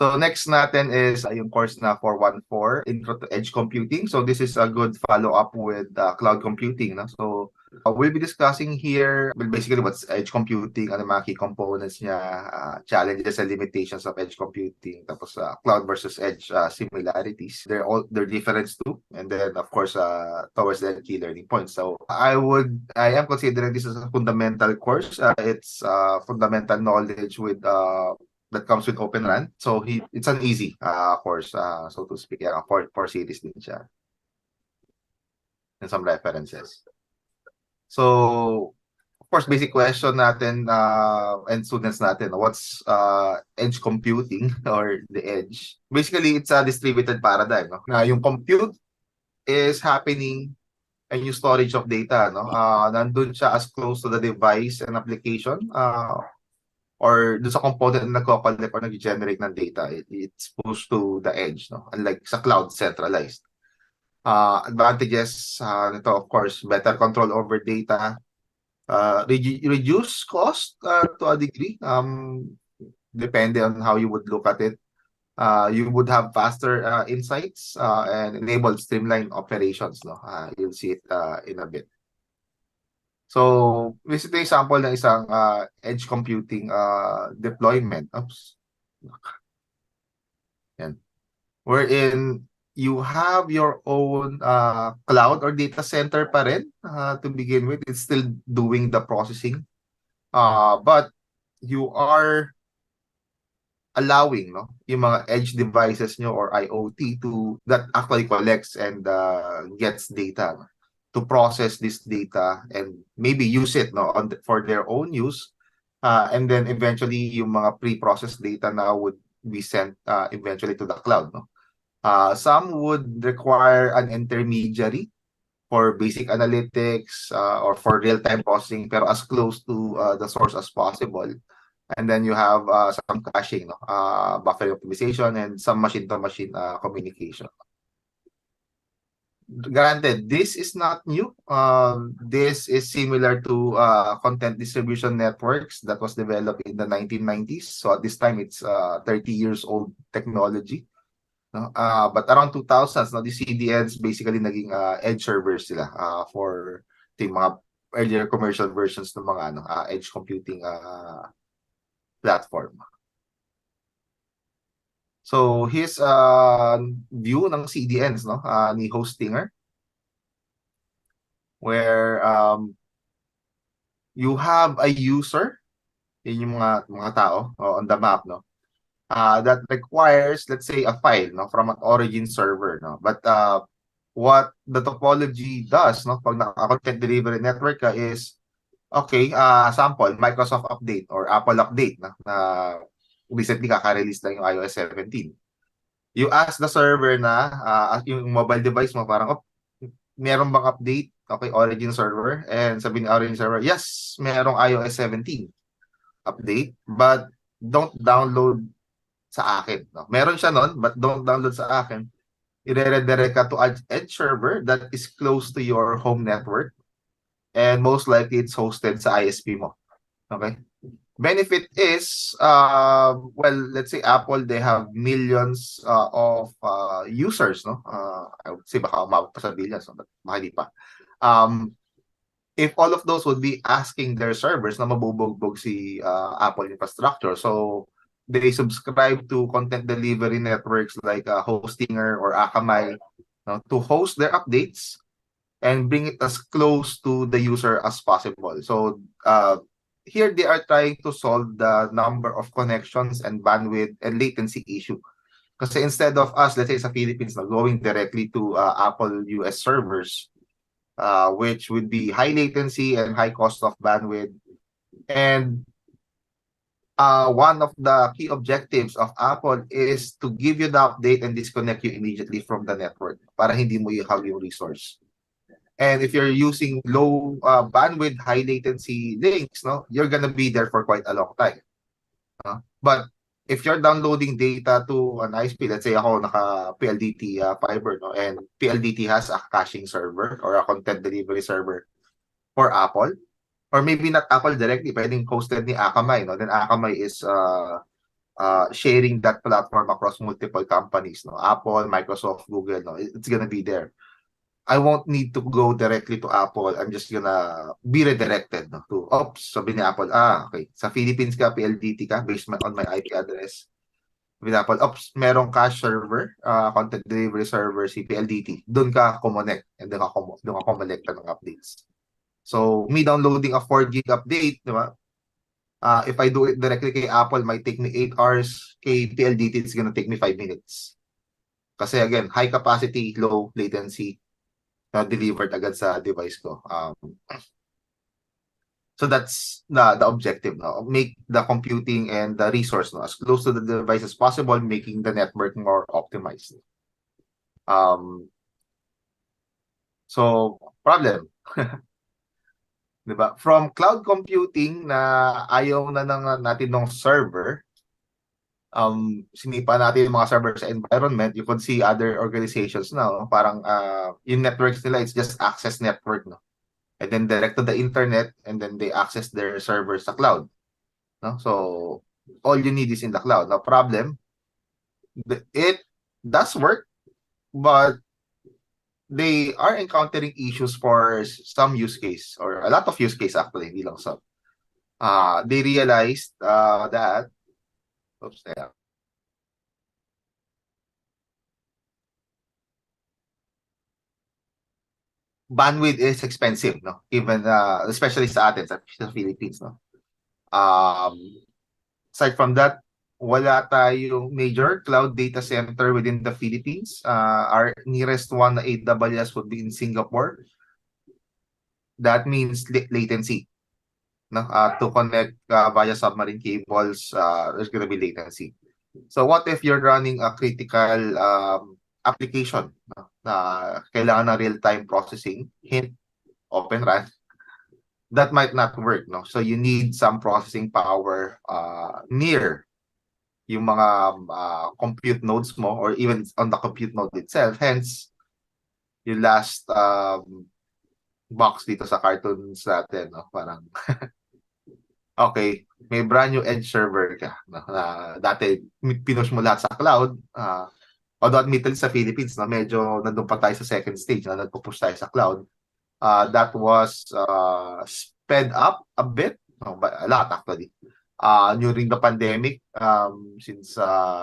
So next natin is yung course na 414, Intro to Edge Computing. So this is a good follow-up with cloud computing. No? So we'll be discussing here, well, basically what's edge computing, ano mga key components niya, challenges and limitations of edge computing, tapos cloud versus edge similarities, their difference too, and then of course towards the key learning points. So I am considering this as a fundamental course. It's fundamental knowledge with that comes with Open RAN. So it's an easy course, so to speak. Yeah, for series din siya. And some references. So, of course, basic question natin and students natin, what's edge computing or the edge? Basically, it's a distributed paradigm. No? Na yung compute is happening and yung storage of data. No? Nandun siya as close to the device and application or dun sa component na nagko-collect or nag-generate ng data, it's pushed to the edge, no? Unlike sa cloud, centralized. Advantages nito, of course, better control over data, reduce cost to a degree, depende on how you would look at it. You would have faster insights and enable streamlined operations, no? You'll see it in a bit. So, this is the example ng isang edge computing deployment. Oops. Yan. Wherein you have your own cloud or data center pa rin to begin with. It's still doing the processing. But you are allowing yung mga edge devices nyo or IoT that actually collects and gets data to process this data and maybe use it for their own use, and then eventually yung mga pre-processed data na would be sent eventually to the cloud. Some would require an intermediary for basic analytics or for real-time processing, pero as close to the source as possible. And then you have some caching, buffer optimization, and some machine-to-machine communication. Granted, this is not new. This is similar to content distribution networks that was developed in the 1990s. So at this time, it's 30 years old technology. But around 2000s, the CDNs basically naging edge servers sila for yung mga earlier commercial versions ng mga edge computing platform. So his view ng CDNs ni Hostinger, where you have a user, yun yung mga tao on the map, that requires, let's say, a file from an origin server, but what the topology does pag naka-content delivery network ka is, okay, sample Microsoft update or Apple update na recently kaka-release lang yung iOS 17. You ask the server yung mobile device mo, parang, meron bang update? Okay, origin server. And sabi ni origin server, yes, merong iOS 17 update, but don't download sa akin. Meron siya nun, but don't download sa akin. I-redirect ka to edge server that is close to your home network. And most likely, it's hosted sa ISP mo. Okay? Benefit is, well, let's say Apple, they have millions of users, I would say baka umabot pa sa billions, but baka di pa. If all of those would be asking their servers na mabubugbog si Apple infrastructure, so they subscribe to content delivery networks like Hostinger or Akamai to host their updates and bring it as close to the user as possible. So here they are trying to solve the number of connections and bandwidth and latency issue. Kasi instead of us, let's say sa Philippines, going directly to Apple US servers, which would be high latency and high cost of bandwidth. And one of the key objectives of Apple is to give you the update and disconnect you immediately from the network para hindi mo i-hog yung resource. And if you're using low bandwidth, high latency links, you're gonna be there for quite a long time. But if you're downloading data to an ISP, let's say ako naka PLDT fiber, and PLDT has a caching server or a content delivery server for Apple, or maybe not Apple directly, pwedeng hosted ni Akamai, then Akamai is sharing that platform across multiple companies, no? Apple, Microsoft, Google, no? It's gonna be there. I won't need to go directly to Apple. I'm just gonna be redirected, no, to, oops, sabi ni Apple, okay, sa Philippines ka, PLDT ka, based on my IP address. With Apple, oops, merong cache server, content delivery server, si PLDT. Doon ka kumonect, and doon ka kumolekta ng updates. So, me downloading a 4 gig update, di ba? If I do it directly kay Apple, might take me 8 hours. Kay PLDT, it's gonna take me 5 minutes. Kasi again, high capacity, low latency, delivered agad sa device ko. So that's the objective, no? Make the computing and the resource, no, as close to the device as possible, making the network more optimized. So problem. 'Di ba? From cloud computing na ayaw na natin ng server, sinipa natin yung mga server sa environment, you could see other organizations now, parang yung networks nila, it's just access network, no? And then direct to the internet, and then they access their servers sa cloud, no? So all you need is in the cloud. Now problem, it does work, but they are encountering issues for some use case, or a lot of use case actually, hindi lang some. They realized that, oops, yeah, bandwidth is expensive, no? Even especially sa atin, sa Philippines, no? Um, Aside from that, wala tayong major cloud data center within the Philippines. Our nearest one na AWS would be in Singapore. That means latency, no? To connect via submarine cables, there's gonna be latency. So what if you're running a critical application, no, na kailangan ng real-time processing, hint, Open RAN, that might not work, no? So you need some processing power near yung mga compute nodes mo, or even on the compute node itself. Hence, yung last box dito sa cartoons natin, no? Parang okay, may brand new edge server ka, no? Dati pinush mo lahat sa cloud. Although admittedly sa Philippines, no, medyo nandun pa tayo sa second stage na nagpo-push tayo sa cloud. That was sped up a bit, no, but a lot actually, during the pandemic, since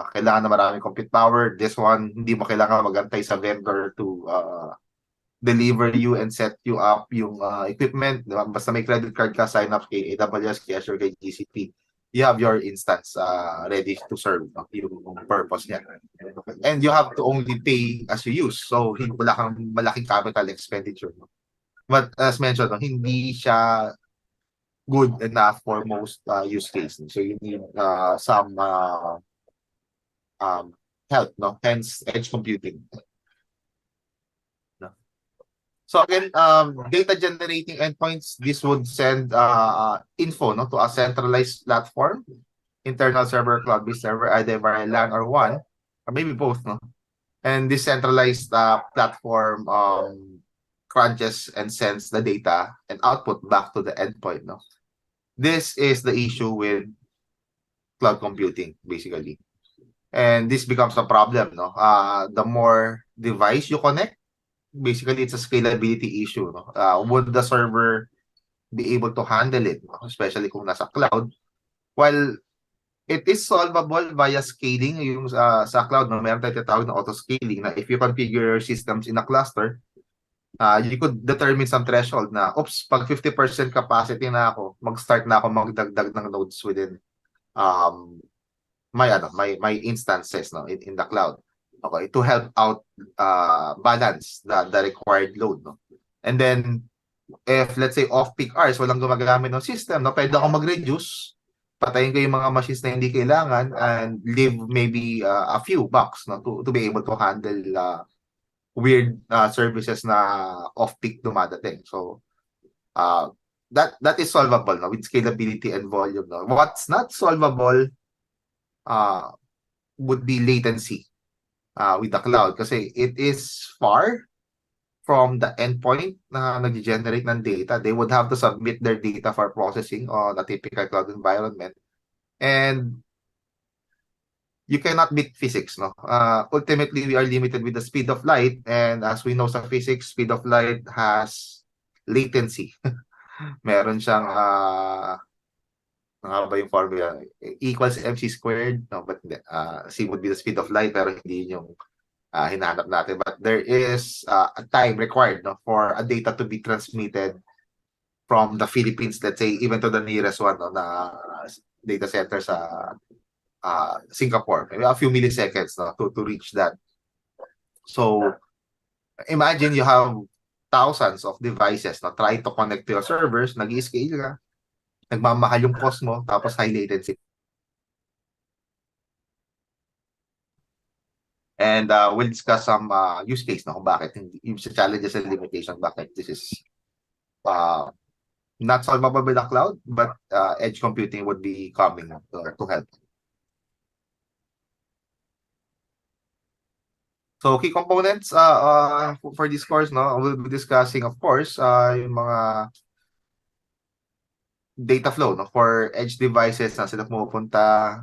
kailangan na maraming compute power. This one, hindi mo kailangan magantay sa vendor to deliver you and set you up yung equipment, diba? Basta may credit card ka, sign up kay AWS, kay Azure, kay GCP, you have your instance ready to serve, no, yung purpose niya. And you have to only pay as you use. So, wala kang malaking capital expenditure, no? But as mentioned, no, hindi siya good enough for most use cases. So, you need some help, no? Hence, edge computing. So again, data generating endpoints, this would send info, no, to a centralized platform, internal server, cloud-based server, either via LAN or WAN, or maybe both, no? And this centralized platform crunches and sends the data and output back to the endpoint, no? This is the issue with cloud computing, basically. And this becomes a problem, no? The more device you connect, basically it's a scalability issue, no? Would the server be able to handle it, no? Especially kung nasa cloud? While it is solvable via scaling, yung sa cloud, no, meron tayong tinatawag na auto-scaling, na if you configure your systems in a cluster, you could determine some threshold na, oops, pag 50% capacity na ako, mag-start na ako magdagdag ng nodes within my instances, no, in the cloud. Okay, to help out balance the required load, no? And then if let's say off-peak hours, walang gumagamit ng system, no, pwede ako mag-reduce, patayin ko yung mga machines na hindi kailangan, and leave maybe a few bucks, no, to be able to handle weird services na off-peak dumadating. So that is solvable, no, with scalability and volume, no? What's not solvable would be latency with the cloud, kasi it is far from the endpoint na nag-generate ng data. They would have to submit their data for processing on a typical cloud environment. And you cannot beat physics, no? Ultimately, we are limited with the speed of light, and as we know sa physics, speed of light has latency. Meron siyang, ano ba yung formula? Equals mc squared, no? But c would be the speed of light, pero hindi yun yung hinahanap natin. But there is a time required, no, for a data to be transmitted from the Philippines, let's say, even to the nearest one, no, na data center sa Singapore. Maybe a few milliseconds, no, to reach that. So imagine you have thousands of devices na try to connect to your servers, nag-i-scale ka, nagmamahal yung cost mo, tapos high latency. And we'll discuss some use case na kung bakit yung challenges and limitations, bakit this is not solvable by the cloud, but edge computing would be coming to help. So key components for this course, no, we'll be discussing, of course, yung mga data flow, no, for edge devices na sila pumupunta.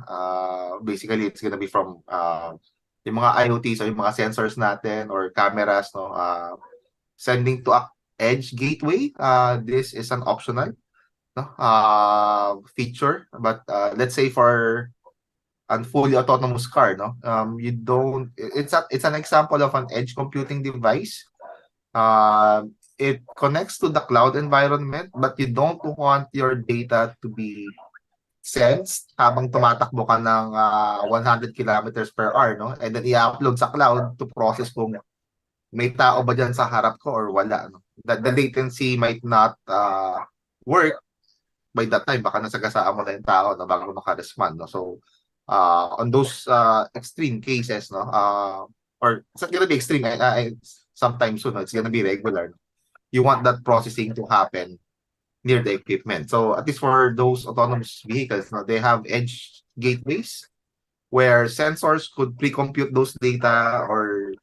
Basically, it's gonna be from yung mga IoTs or yung mga sensors natin or cameras, no, sending to a edge gateway. This is an optional, no, feature, but let's say for a fully autonomous car, no, you don't. It's an example of an edge computing device. It connects to the cloud environment, but you don't want your data to be sensed habang tumatakbo ka ng 100 kilometers per hour, no? And then i-upload sa cloud to process kung may tao ba dyan sa harap ko or wala, no? The latency might not work by that time. Baka nasagasaan mo na yung tao na bago maka-respond, no? So, on those extreme cases, no? Or it's not gonna be extreme, sometime soon, no? It's gonna be regular. You want that processing to happen near the equipment. So at least for those autonomous vehicles, no, they have edge gateways where sensors could pre-compute those data or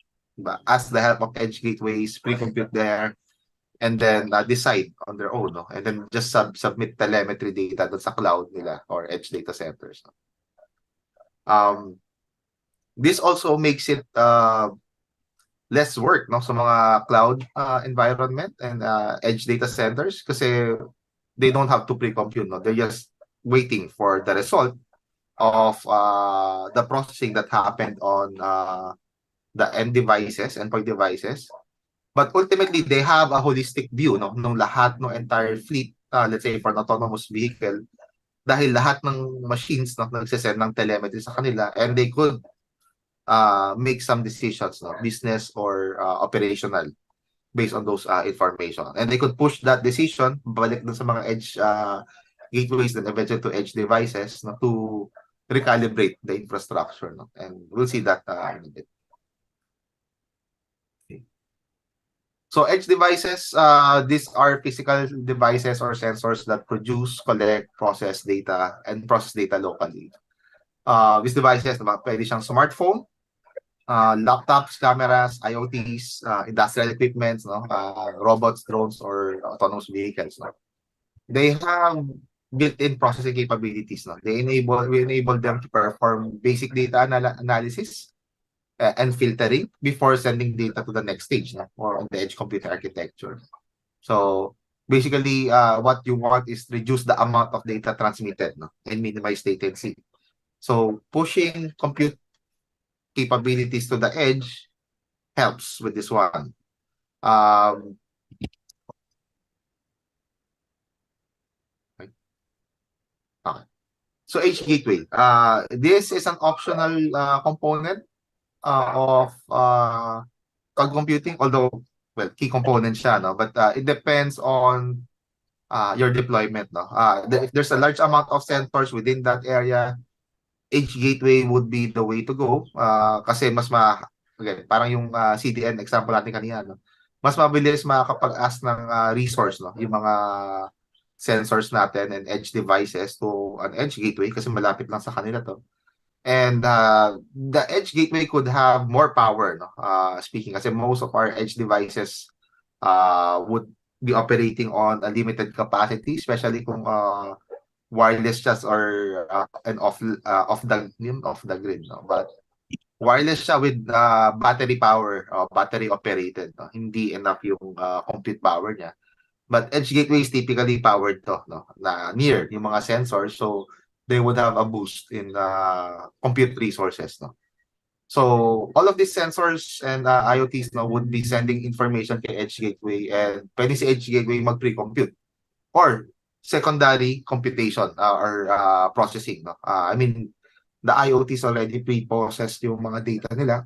ask the help of edge gateways, pre-compute there, and then decide on their own, no? And then just submit telemetry data dun sa cloud nila or edge data centers. No? This also makes it less work, no, sa mga cloud environment and edge data centers kasi they don't have to pre-compute, no? They're just waiting for the result of the processing that happened on the end devices, endpoint devices. But ultimately, they have a holistic view, no, ng lahat ng entire fleet, let's say for an autonomous vehicle, dahil lahat ng machines, no, nagsasend ng telemetry sa kanila, and they could make some decisions, no, business or operational, based on those information. And they could push that decision, balik dun sa mga edge gateways, then eventually to edge devices, no, to recalibrate the infrastructure. No? And we'll see that in a bit. Okay. So edge devices, these are physical devices or sensors that produce, collect, process data, and process data locally. These devices, pwede siyang smartphone, laptops, cameras, IoTs, industrial equipments, no, robots, drones, or autonomous vehicles. No? They have built-in processing capabilities. No? We enable them to perform basic data analysis and filtering before sending data to the next stage, no? Or on the edge computer architecture. So basically, what you want is reduce the amount of data transmitted, no? And minimize latency. So pushing compute capabilities to the edge helps with this one. Okay. So edge gateway. This is an optional component of cloud computing, although, well, key component siya, no? But it depends on your deployment, no? If there's a large amount of sensors within that area, edge gateway would be the way to go. Kasi again, parang yung CDN example natin kanina, no? Mas mabilis makakapag-ask ng resource, no? Yung mga sensors natin and edge devices to an edge gateway kasi malapit lang sa kanila to. And the edge gateway could have more power, no? Speaking kasi most of our edge devices would be operating on a limited capacity, especially kung wireless just or and off the grid, no? But wireless siya with battery power, battery operated, no? Hindi enough yung compute power niya. But edge gateway is typically powered to, no? Na near yung mga sensors, so they would have a boost in compute resources, no? So all of these sensors and IoTs, no, would be sending information kay edge gateway, and pwede si edge gateway mag-pre-compute or secondary computation or processing, no? I mean, the IoTs already pre-processed yung mga data nila,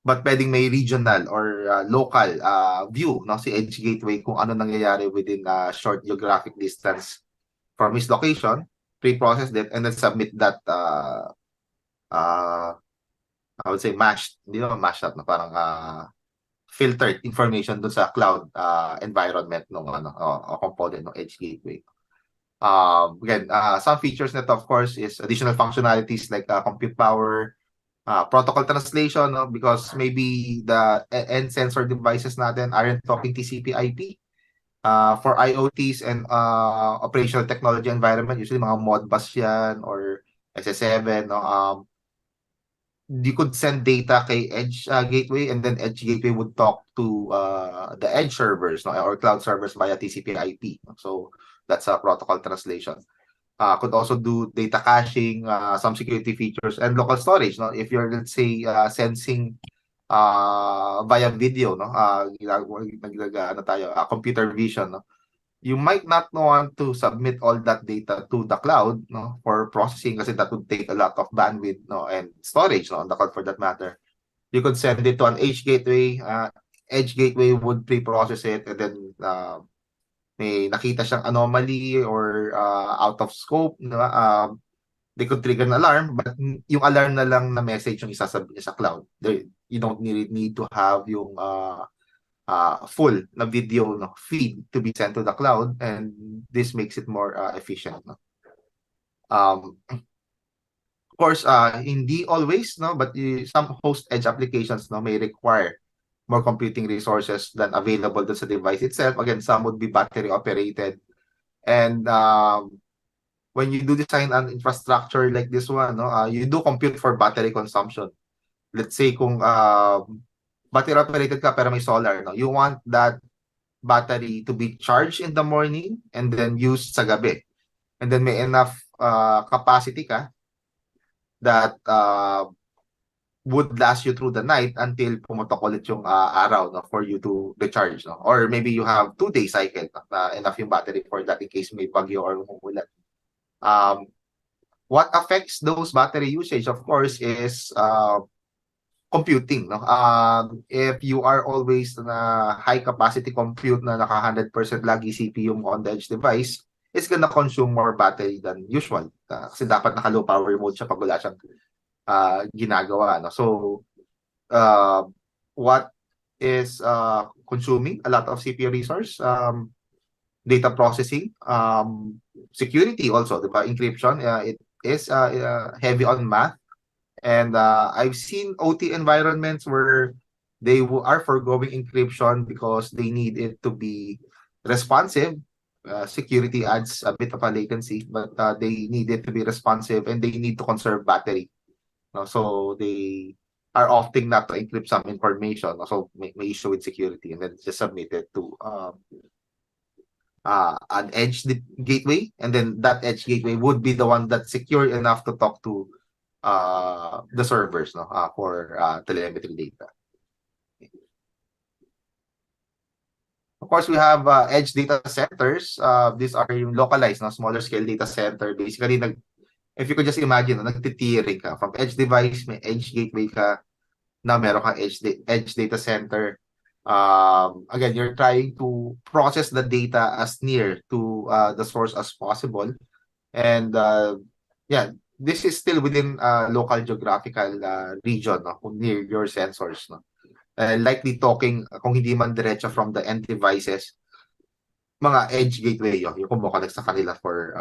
but pwedeng may regional or local view, no, si edge gateway kung ano nangyayari within a short geographic distance from his location, pre-process it, and then submit that uh, I would say mashed, hindi naman mashed up, na parang filtered information dun sa cloud environment ng component ng edge gateway. Again, some features nito, of course, is additional functionalities like compute power, protocol translation, no? Because maybe the end sensor devices natin aren't talking TCP/IP. For IoTs and operational technology environment, usually mga Modbus yan or SS7, no? You could send data kay edge gateway, and then edge gateway would talk to the edge servers, no, or cloud servers via TCP/IP. So that's a protocol translation. Could also do data caching, some security features, and local storage. No, if you're, let's say, sensing via video, no, ano tayo, computer vision, no, you might not want to submit all that data to the cloud, no, for processing, kasi that would take a lot of bandwidth, no, and storage, no, on the cloud for that matter. You could send it to an edge gateway. Edge gateway would pre-process it, and then may nakita siyang anomaly or out of scope, no, they could trigger an alarm, but yung alarm na lang na message yung isasabi niya sa cloud. You don't need to have yung full na video, no, feed to be sent to the cloud, and this makes it more efficient, no? Of course, hindi always, no, but some host edge applications, no, may require more computing resources than available dun sa device itself. Again, some would be battery operated, and when you do design an infrastructure like this one, no, you do compute for battery consumption. Let's say kung battery operated ka pero may solar, no, you want that battery to be charged in the morning and then used sa gabi, and then may enough capacity ka that would last you through the night until pumutok ulit yung araw, no, for you to recharge, no? Or maybe you have 2-day cycle, no, na enough yung battery for that in case may bagyo or umuulan. What affects those battery usage, of course, is computing, no? If you are always na high capacity compute na naka 100% lagi CPU mo on the edge device, it's gonna consume more battery than usual. Kasi dapat naka low power mode siya pag wala siyang ginagawa, no? So what is consuming a lot of CPU resource? Data processing, security also, diba? Encryption, it is heavy on math. And I've seen OT environments where they are forgoing encryption because they need it to be responsive. Security adds a bit of a latency, but they need it to be responsive, and they need to conserve battery. No? So they are opting not to encrypt some information. So may issue with security, and then just submit it to an edge gateway, and then that edge gateway would be the one that's secure enough to talk to the servers, no, for telemetry data. Of course, we have edge data centers. These are yung localized, no, smaller scale data center. Basically, if you could just imagine, no, nagtitiring ka from edge device, may edge gateway ka, na meron kang edge data center. Again, you're trying to process the data as near to the source as possible, and yeah, this is still within local geographical region, no, near your sensors, no. Likely talking, kung hindi man diretso from the end devices, mga edge gateway yun, yung kumukonect sa kanila for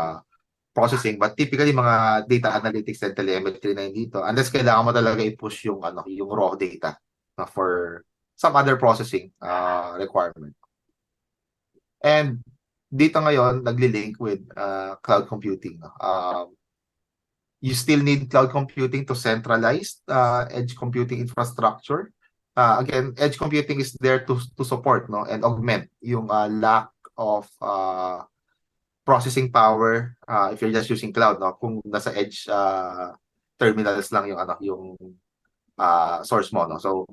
processing, but typically mga data analytics and telemetry na yun dito, unless kailangan mo talaga i-push yung yung raw data, no, for some other processing requirement. And dito ngayon nagli-link with cloud computing, no? You still need cloud computing to centralize edge computing infrastructure. Again, edge computing is there to support, no, and augment yung lack of processing power if you're just using cloud, no, kung nasa edge terminals lang yung yung source mo, no. So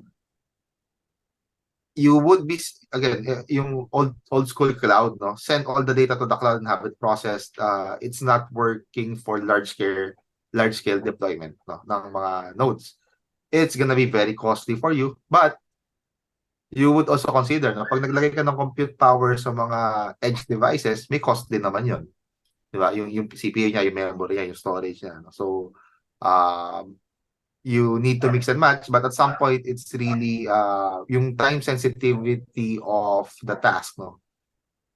you would be, again, yung old school cloud, no, send all the data to the cloud and have it processed. It's not working for large scale deployment, no, ng mga nodes. It's gonna be very costly for you, but you would also consider, no, pag naglagay ka ng compute power sa mga edge devices, may cost din naman yun, di ba? Yung CPU niya, yung memory niya, yung storage niya, no? So you need to mix and match, but at some point it's really yung time sensitivity of the task, no,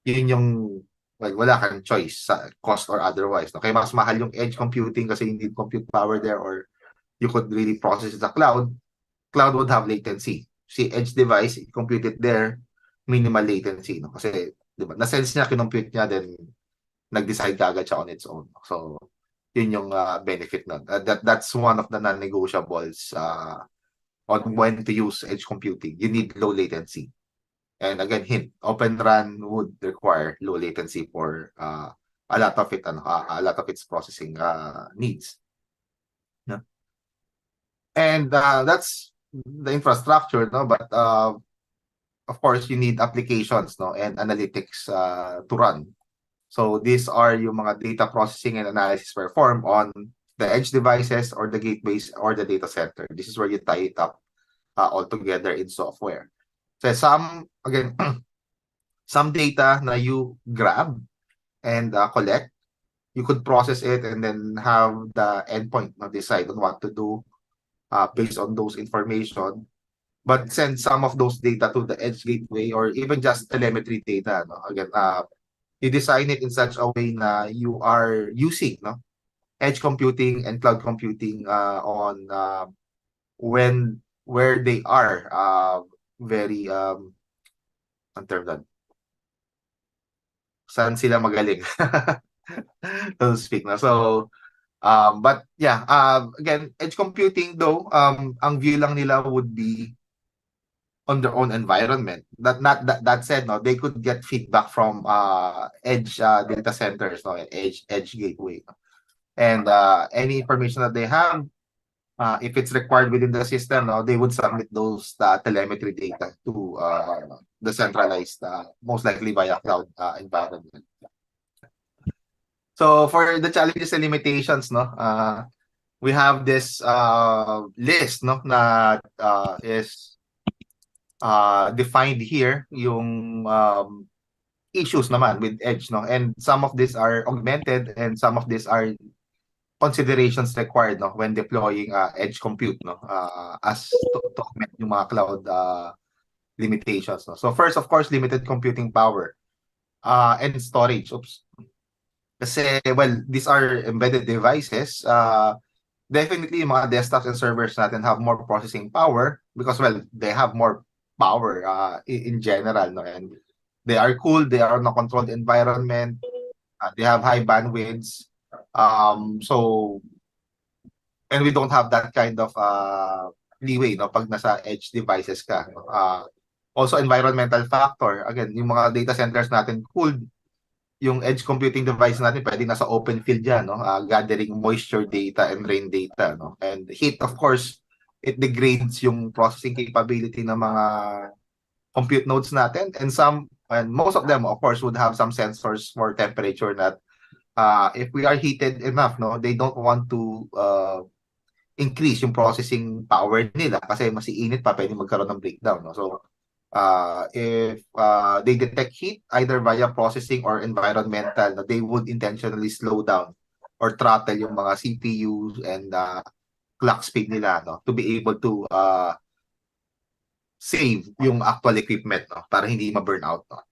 yun yung, well, wala kang choice sa cost or otherwise, no, kaya mas mahal yung edge computing kasi you need compute power there, or you could really process the cloud would have latency. Si edge device, compute it there, minimal latency, no, kasi di ba na-sense niya, kinompute niya, then nag-decide kagad siya on its own. So yun yung benefit nun. That's one of the non-negotiables on when to use edge computing. You need low latency. And again, hint, Open RAN would require low latency for a lot of it, a lot of its processing needs. Yeah. And that's the infrastructure, no? But of course, you need applications, no, and analytics to run. So these are yung mga data processing and analysis performed on the edge devices or the gateways or the data center. This is where you tie it up all together in software. So again, some data na you grab and collect, you could process it and then have the endpoint na decide on what to do based on those information. But send some of those data to the edge gateway or even just telemetry data. No? Again, you design it in such a way na you are using, no, edge computing and cloud computing on where they are very ang term doon, saan sila magaling to speak, no? So but yeah, again, edge computing though, ang view lang nila would be on their own environment. That said, no, they could get feedback from edge data centers, no, edge gateway, and any information that they have, if it's required within the system, no, they would submit those telemetry data to the centralized, most likely via cloud environment. So for the challenges and limitations, no, we have this list, no, na is defined here, yung issues naman with edge, no, and some of these are augmented and some of these are considerations required, no, when deploying edge compute, no, as to augment yung mga cloud limitations, no. So first, of course, limited computing power and storage. Kasi, well, these are embedded devices. Definitely yung mga desktops and servers natin have more processing power because, well, they have more power in general, no, and they are cool, they are in a controlled environment, they have high bandwidths, so, and we don't have that kind of leeway, no, pag nasa edge devices ka, no? Also environmental factor, again, yung mga data centers natin cooled, yung edge computing device natin pwede nasa open field yan, no, gathering moisture data and rain data, no, and heat, of course, it degrades yung processing capability ng mga compute nodes natin, and most of them, of course, would have some sensors for temperature that if we are heated enough, no, they don't want to increase yung processing power nila kasi mas iinit pa, pwede magkaroon ng breakdown, no? So if they detect heat either via processing or environmental, they would intentionally slow down or throttle yung mga CPUs and clock speed nila, no, to be able to save yung actual equipment, no, para hindi ma-burn out, no?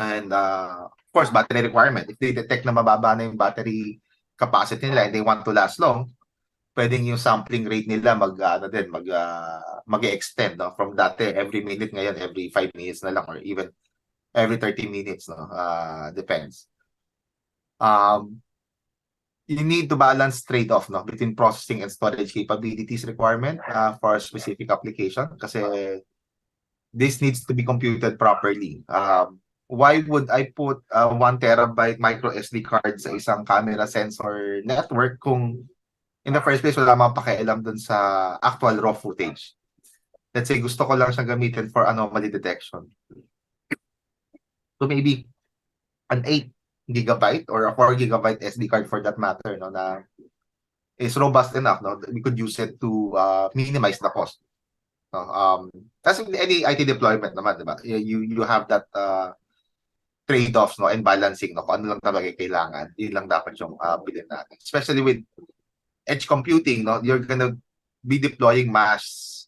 And of course, battery requirement. If they detect na mababa na yung battery capacity nila and they want to last long, pwedeng yung sampling rate nila mag-extend, no, from dati every minute, ngayon every 5 minutes na lang, or even every 30 minutes, no? Depends. Um, you need to balance trade-off, no, between processing and storage capabilities requirement for a specific application kasi this needs to be computed properly. Why would I put 1 terabyte micro SD card sa isang camera sensor network kung in the first place wala mang pakialam dun sa actual raw footage? Let's say gusto ko lang siyang gamitin for anomaly detection. So maybe an 8 gigabyte or a 4 gigabyte SD card for that matter, no, na is robust enough, no, we could use it to minimize the cost, no? Kasi any IT deployment naman, di ba, you have that trade-offs, no, and balancing, no, kung ano lang talaga kailangan, yun lang dapat yung bilhin natin, especially with edge computing, no, you're gonna be deploying mass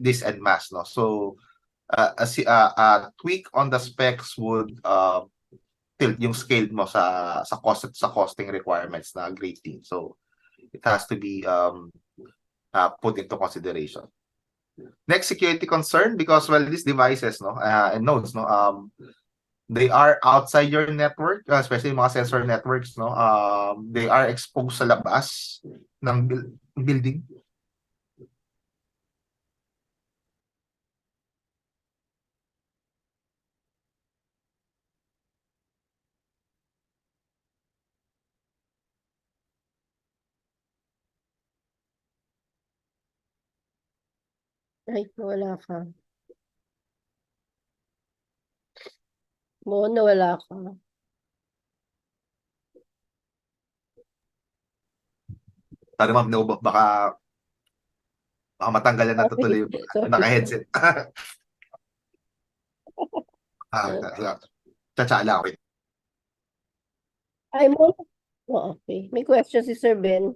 this and mass, no, so a tweak on the specs would tilt yung scale mo sa costing requirements na greatly. So it has to be put into consideration. Next security concern, because well, these devices, no, and nodes, no, they are outside your network, especially mga sensor networks, no, they are exposed sa labas ng building. Ay, wala ka. Mo, nawala ka. Sorry ma'am, no, baka matanggalan na Sorry. tutuloy yung Sorry. naka-headset. Tsa lang. Wait. Ay, mo. Oh, okay. May question si Sir Ben.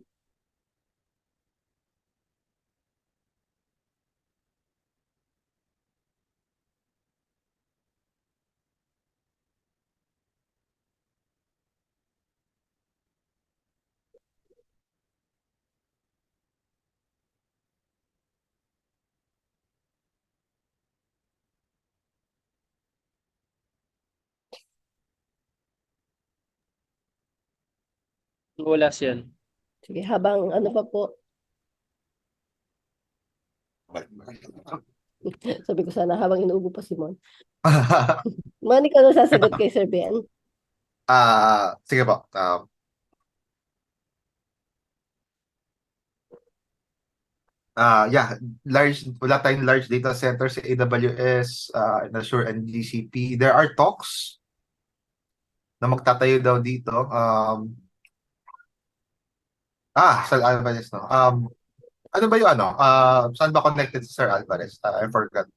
Wala siya. Sige, habang ano pa po. Sabi ko sana habang inuubo pa si Mon. Mani ka na sasagot kay Sir Ben. Sige po. Yeah, wala tayong large data centers sa AWS, and Azure and GCP. There are talks na magtatayo daw dito. Sir Alvarez, no. Ano ba yung ano? Saan ba connected si Sir Alvarez? I forgot.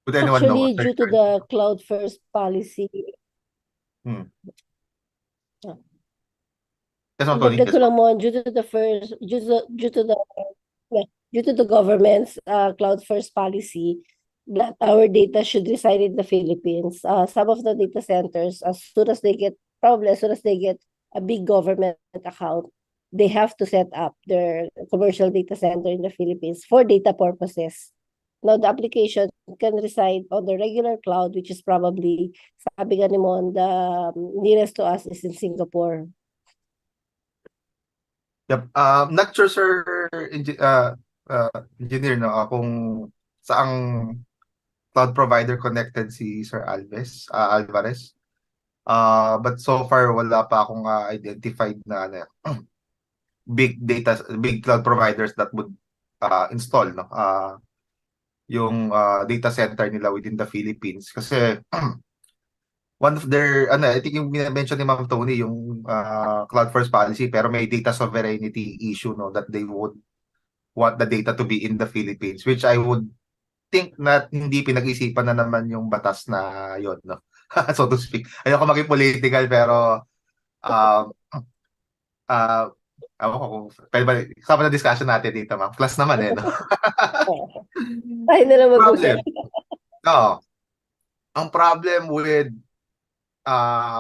Would anyone know? Actually, due to the cloud first policy. Dagdag ko lang mo, due to the government's cloud first policy, that our data should reside in the Philippines. Some of the data centers, as soon as they get a big government account, they have to set up their commercial data center in the Philippines for data purposes. Now, the application can reside on the regular cloud, which is probably, sabi nga ni Mon, the nearest to us is in Singapore. Yep. Not sure, sir, engineer, no, kung saang cloud provider connected si Sir Alvarez. But so far, wala pa akong identified na big cloud providers that would install, no, yung data center nila within the Philippines. Kasi one of their, I think yung mention ni Ma'am Tony, yung cloud first policy, pero may data sovereignty issue, no, that they would want the data to be in the Philippines, which I would think na hindi pinag-isipan na naman yung batas na yon, no. So to speak. Ayoko maging political, pero ako kung pwede ba, kasama na discussion natin dito, ma'am. Class naman no. Tayo na lang mag-usap. No. Ang problem with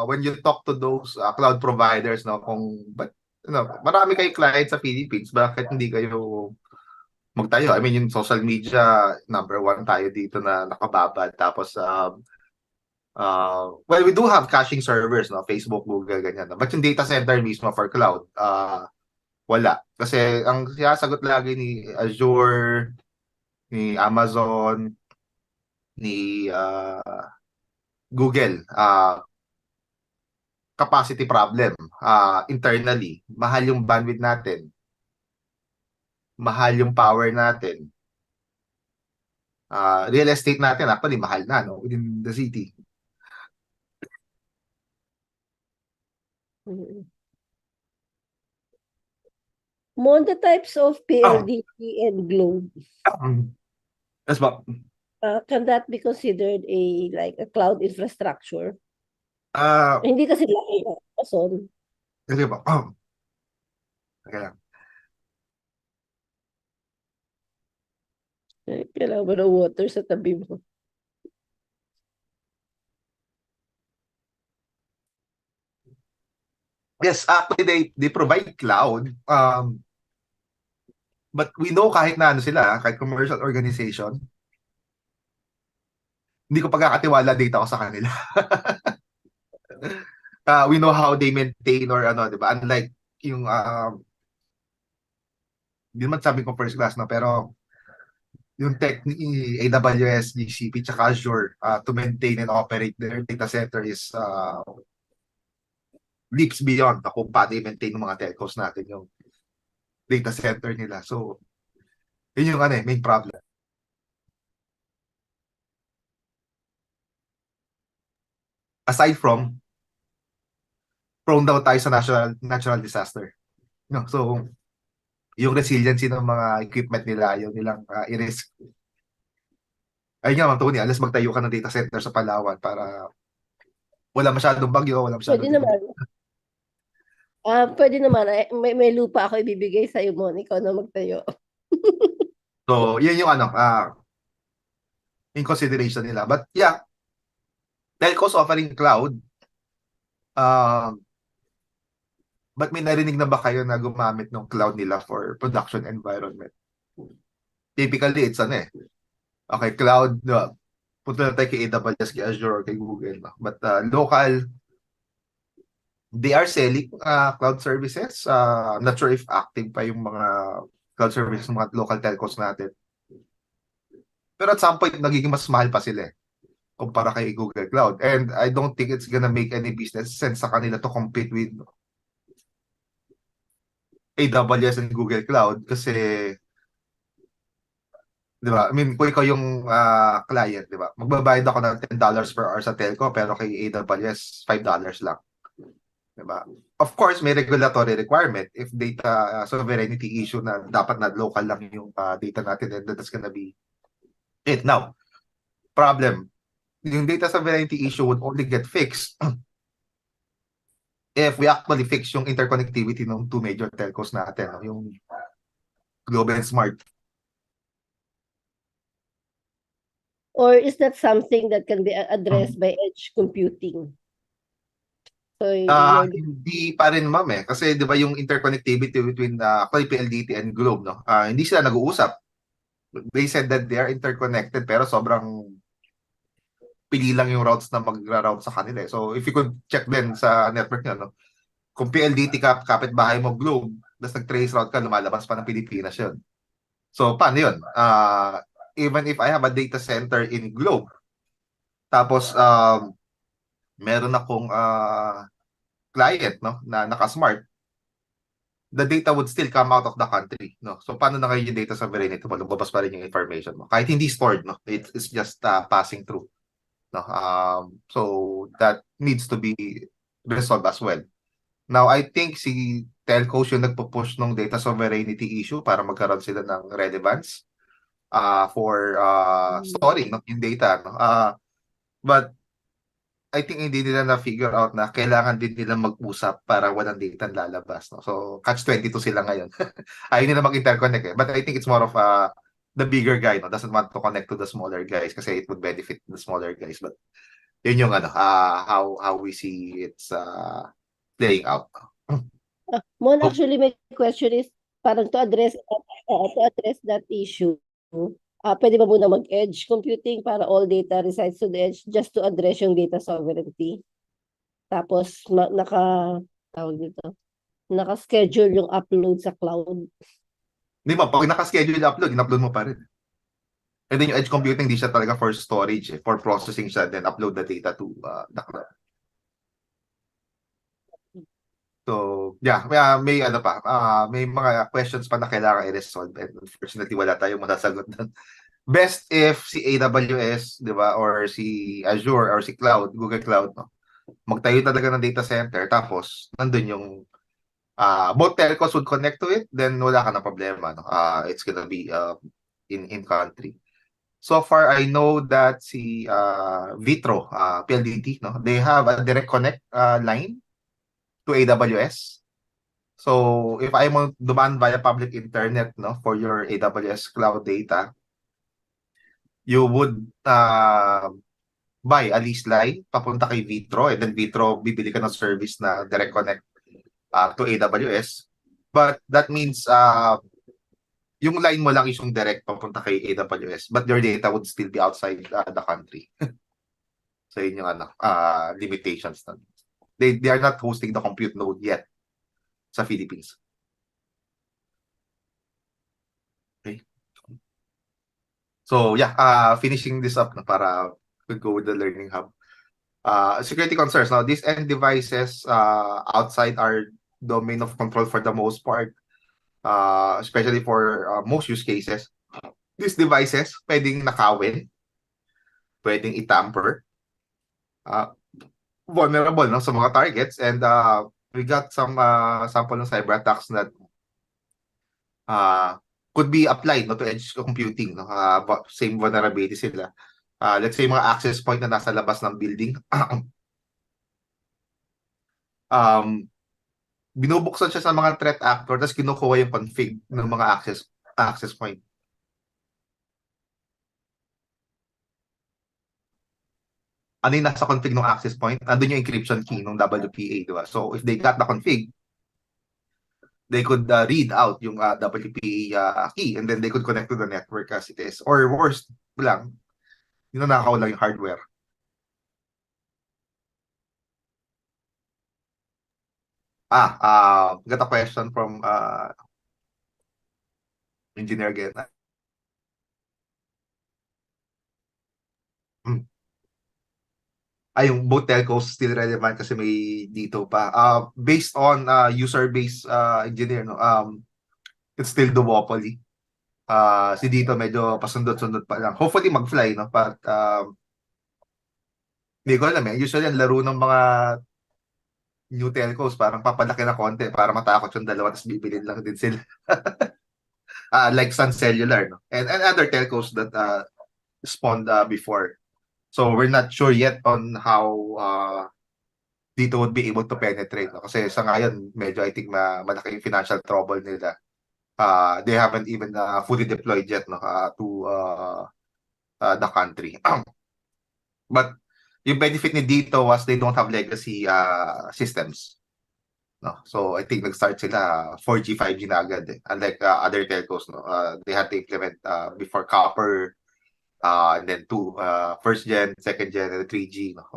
when you talk to those cloud providers, no, kung marami kayong client sa Philippines, bakit hindi kayo magtayo? I mean, yung social media, number one tayo dito na nakababad. Tapos, well, we do have caching servers, no? Facebook, Google, ganyan. No? But yung data center mismo for cloud, wala. Kasi ang sinasagot lagi ni Azure, ni Amazon, ni Google, capacity problem internally. Mahal yung bandwidth natin, mahal yung power natin. Real estate natin, actually, mahal na, no? Within the city. Mm. Among the types of Oh, PLDT and Globe, yes ba? can that be considered a cloud infrastructure? Ah, Hindi kasi laki na. Sorry. Kasi ba? Teka lang. Kailangan mo ng water sa tabi mo. Yes, actually, they provide cloud. But we know kahit na ano sila, kahit commercial organization, hindi ko pagkakatiwala data ko sa kanila. We know how they maintain or ano, di ba? Unlike yung, hindi naman sabi ko first class, no? Pero yung tech ni AWS, GCP, tsaka Azure to maintain and operate their data center is leaps beyond kung paano i-maintain ng mga telcos natin yung data center nila. So, yun yung ano, main problem. Aside from, prone daw tayo sa natural disaster. No? So, yung resiliency ng mga equipment nila, yung nilang i-risk. Ayun nga, Ma'am Tony, alas magtayo ka ng data center sa Palawan para wala masyadong bagyo, wala Pwede masyadong tubig. naman. Pwede naman. May lupa ako ibibigay sa iyo, Mon. Ikaw na magtayo. So, yun yung ano, in consideration nila. But yeah, telcos offering cloud, uh, but may narinig na ba kayo na gumamit ng cloud nila for production environment? Typically, it's ano eh. Okay, cloud, punta na tayo kay AWS, kay Azure, or kay Google. No? But local, they are selling cloud services. I'm not sure if active pa yung mga cloud services ng mga local telcos natin. Pero at some point, nagiging mas mahal pa sila eh, kumpara kay Google Cloud. And I don't think it's gonna make any business sense sa kanila to compete with AWS and Google Cloud kasi, di ba? I mean, kung ikaw yung client, di ba? Magbabayad ako ng $10 per hour sa telco pero kay AWS, $5 lang. Di ba? Of course, may regulatory requirement if data sovereignty issue na dapat na local lang yung data natin and that's gonna be it. Now, problem, yung data sovereignty issue would only get fixed if we actually fix yung interconnectivity ng two major telcos natin, no? Yung Globe and Smart. Or is that something that can be addressed by edge computing? So, Hindi pa rin, ma'am eh. Kasi di ba yung interconnectivity between PLDT and Globe, no? Hindi sila nag-uusap. They said that they are interconnected pero sobrang pili lang yung routes na magra-route sa kanila. So if you could check din sa network nyo, no? Kung PLDT kapitbahay mo Globe, tapos nag-trace route ka, lumalabas pa ng Pilipinas yun. So paano yun? Even if I have a data center in Globe, tapos meron akong client, no, na naka-smart, the data would still come out of the country, no? So paano na ngayon yung data sovereignty mo? Lumabas pa rin yung information mo. Kahit hindi stored, no? It's just passing through, no? So that needs to be resolved as well. Now, I think si telcos yung nagpo-push ng data sovereignty issue para magkaroon sila ng relevance for storing, no, yung data, no? But I think hindi nila na-figure out na kailangan din nila mag-usap para walang data lalabas, no? So, catch-22 sila ngayon. Ayaw nila mag-interconnect eh. But I think it's more of the bigger guy, no? Doesn't want to connect to the smaller guys kasi it would benefit the smaller guys. But yun yung ano, how we see it's playing out. Mon, Hope, actually, my question is, parang to address that issue, pwede ba muna mag-edge computing para all data resides to the edge just to address yung data sovereignty? Tapos, tawag dito, naka-schedule yung upload sa cloud. di ba, pag naka-schedule upload, in-upload mo pa rin. And then yung edge computing, di siya talaga for storage, for processing siya, then upload the data to the cloud. So, yeah, may ano pa, may mga questions pa na kailangan i-resolve and unfortunately wala tayong masasagot doon. Best if si AWS, di ba, or si Azure or si Cloud, Google Cloud, no? Magtayo talaga ng data center tapos nandun yung both telcos would connect to it, then wala ka na problema, no? It's gonna be in country. So far, I know that si Vitro, PLDT, no, they have a direct connect line to AWS. So if I mo dumaan via public internet, no, for your AWS cloud data, you would buy a lease line papunta kay Vitro, and then Vitro bibili ka ng service na direct connect to AWS. But that means yung line mo lang is yung direct papunta kay AWS, but your data would still be outside the country. So yun yung limitations na. They are not hosting the compute node yet sa Philippines. Okay. So yeah, finishing this up para we go with the learning hub. Security concerns. Now, these end devices outside our domain of control for the most part, especially for most use cases. These devices pwedeng nakawin, pwedeng itamper, uh, vulnerable, no, sa mga targets, and we got some sample ng cyber attacks that uh, could be applied, no, to edge computing, no. Same vulnerability sila. Let's say mga access point na nasa labas ng building. um, Binubuksan siya sa mga threat actor, tapos kinukuha yung config ng mga access point. Ano yung nasa config ng access point? Andun yung encryption key ng WPA, di ba? So if they got the config, they could read out yung WPA key, and then they could connect to the network as it is. Or worst lang, yun na nakakaw lang yung hardware. Got a question from engineer again. Yung both telcos still relevant kasi may dito pa. Based on user-based engineer, no, it's still duopoly. Si dito medyo pasundot-sundot pa lang. Hopefully mag-fly, no? But hindi ko alam eh. Usually ang laro ng mga new telcos parang papalaki na konti para matakot yung dalawa tapos bibilin lang din sila. Like Sun Cellular, no? And other telcos that spawned before. So we're not sure yet on how dito would be able to penetrate, no? Kasi sa ngayon medyo I think malaki yung financial trouble nila. They haven't even fully deployed yet, no, to the country. But yung benefit ni dito was they don't have legacy systems. No? So I think nag-start sila 4G, 5G na agad eh. Unlike other telcos, no? They had to implement before copper, and then first gen, second gen, and 3G. No?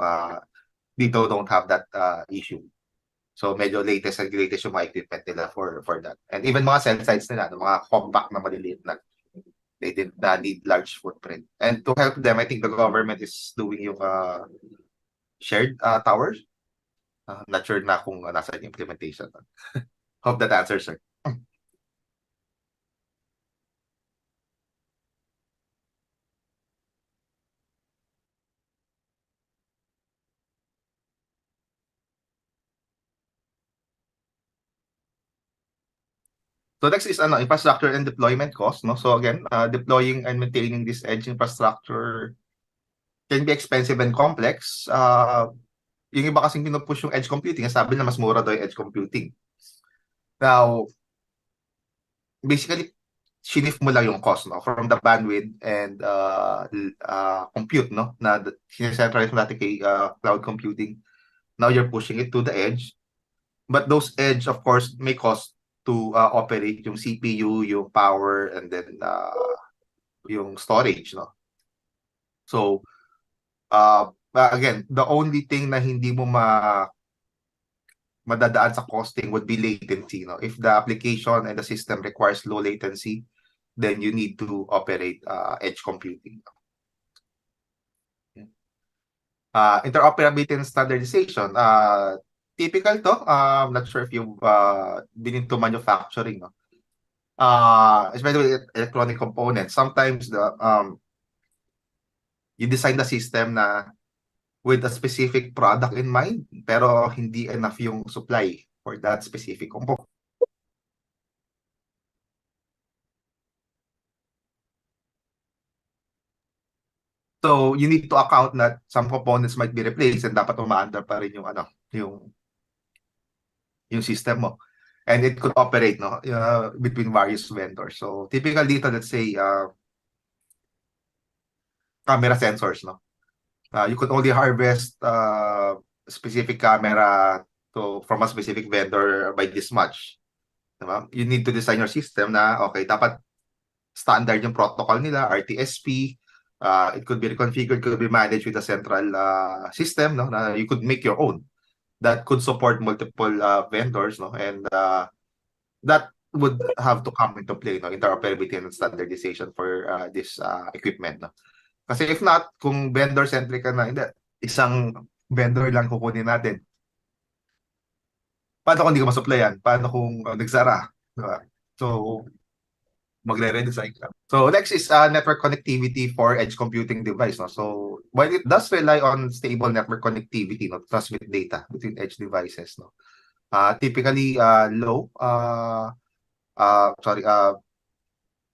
Dito don't have that issue. So medyo latest yung mga equipment nila for that. And even mga cell sites nila, no? Mga compact na maliliit na, they did not need large footprint. And to help them, I think the government is doing yung shared towers. Not sure na kung nasa yung implementation. Hope that answers, sir. So next is infrastructure and deployment cost, no? So again, deploying and maintaining this edge infrastructure can be expensive and complex. Yung iba kasing pinupush yung edge computing, sabi na mas mura daw yung edge computing. Now, basically, shinif mo lang yung cost, no, from the bandwidth and compute, no, na sinecentralize mo natin kay cloud computing. Now you're pushing it to the edge. But those edge, of course, may cost to operate yung CPU, yung power, and then yung storage, no? So, again, the only thing na hindi mo madadaan sa costing would be latency, no? If the application and the system requires low latency, then you need to operate edge computing. Interoperability and standardization. Typical to. I'm not sure if you've been into manufacturing, no? Especially with electronic components. Sometimes you design the system na with a specific product in mind, pero hindi enough yung supply for that specific component. So you need to account that some components might be replaced and dapat umaandar pa rin yung yung system mo. And it could operate, no, between various vendors. So typically dito, let's say camera sensors, no. You could only harvest specific camera from a specific vendor by this much. Diba? You need to design your system na okay, dapat standard yung protocol nila, RTSP. It could be reconfigured, could be managed with a central system, no? Na you could make your own that could support multiple vendors, no? And that would have to come into play, no? Interoperability and standardization for this equipment, no? Kasi if not, kung vendor-centric ka na, hindi, isang vendor lang kukunin natin. Paano kung hindi ka masupplyan? Paano kung nagsara? Diba? So, magre-redesign ka. So next is network connectivity for edge computing device, no? So while it does rely on stable network connectivity, no, to transmit data between edge devices, no, typically low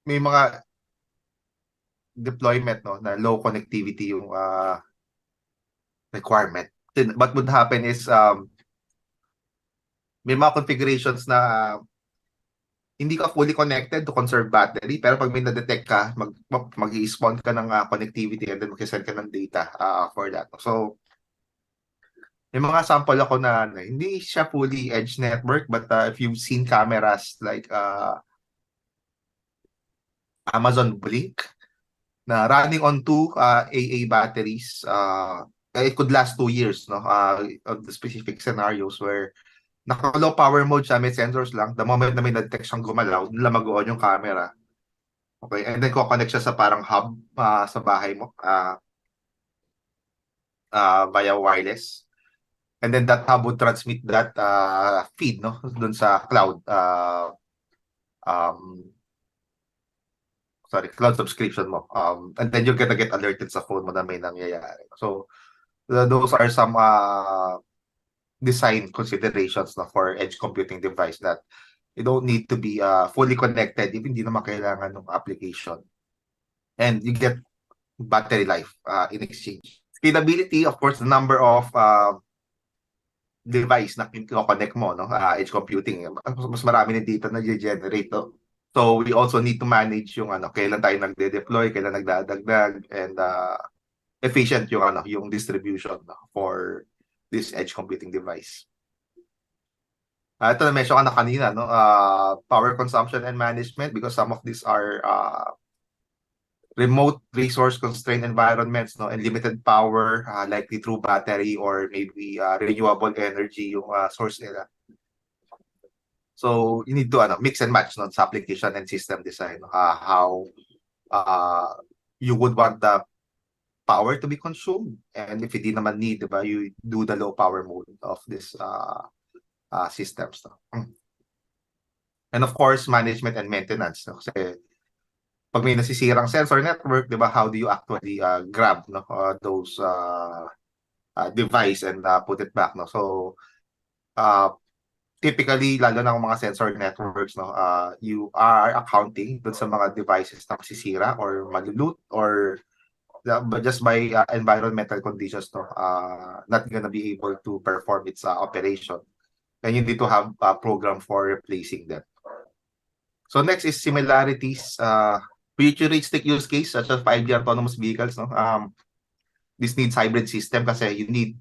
may mga deployment, no, na low connectivity yung requirement. Then what would happen is may mga configurations na hindi ka fully connected to conserve battery, pero pag may na-detect ka, mag-i-spawn ka ng connectivity and then mag-send ka ng data for that. So, may mga sample ako na hindi siya fully edge network, but if you've seen cameras like Amazon Blink na running on two AA batteries, it could last 2 years, no? Of the specific scenarios where naka-low power mode siya, may sensors lang. The moment na may na-detect siyang gumalaw, nila mag-on yung camera. Okay, and then ko-connect siya sa parang hub sa bahay mo via wireless. And then that hub would transmit that feed, no, dun sa cloud. Cloud subscription mo. And then you're gonna get alerted sa phone mo na may nangyayari. So, those are some design considerations, no, for edge computing device that you don't need to be fully connected if hindi naman kailangan ng application. And you get battery life in exchange. Scalability, of course, the number of device na connect mo, no, edge computing. Mas marami din dito na generate, no? So we also need to manage yung kailan tayo nagde-deploy, kailan nagdadagdag, and efficient yung distribution, no, for this edge computing device. Ito na-mention ka na kanina, no? Power consumption and management, because some of these are remote resource constrained environments, no, and limited power, likely through battery or maybe renewable energy yung source nila. So you need to mix and match, no, sa application and system design, how you would want the power to be consumed, and if hindi naman need, diba, you do the low power mode of this systems, no? And of course, management and maintenance, no? Kasi pag may nasisirang sensor network, diba, how do you actually grab, no, those device and put it back, no? So typically, lalo na mga sensor networks, no, you are accounting dun sa mga devices na masisira or malulute or but just by environmental conditions, no, not gonna be able to perform its operation, and you need to have a program for replacing them. So next is similarities, futuristic use case such as 5G autonomous vehicles, no. This needs hybrid system kasi you need